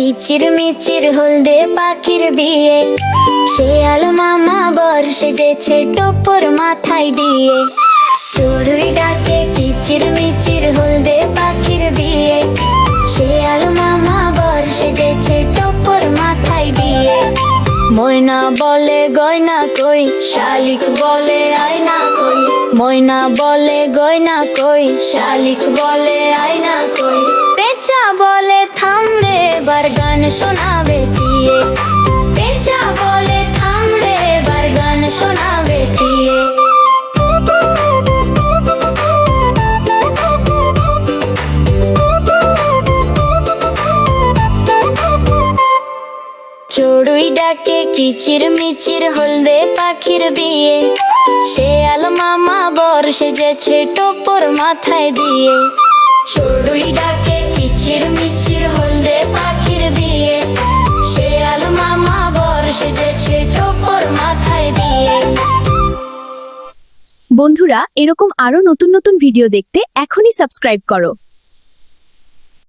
কিচির মিচির হলদে পাখির বিয়ে, শেয়াল মামা বর সেজেছে টোপর মাথায় দিয়ে। চড়ুই ডাকে কিচির মিচির হলদে পাখির বিয়ে, শেয়াল মামা বর সেজেছে টোপর মাথায় দিয়ে। ময়না বলে গয়না কই, শালিক বলে আয়না কই। ময়না বলে গয়না কই, শালিক বলে আয়না কই। পেঁচা বলে থাম রে এবার গান শোনাবে দিয়ে। পেঁচা বলে থাম রে এবার গান শোনাবে দিয়ে। চড়ুই ডাকে কিচির মিচির হলদে পাখির বিয়ে, শেয়াল মামা বর সেজেছে টোপর মাথায় দিয়ে। চড়ুই ডাকে কিচির মিচির হলদে পাখির বিয়ে, শেয়াল মামা বর সেজেছে টোপর মাথায় দিয়ে। বন্ধুরা, এরকম আরো নতুন নতুন ভিডিও দেখতে এখনই সাবস্ক্রাইব করো।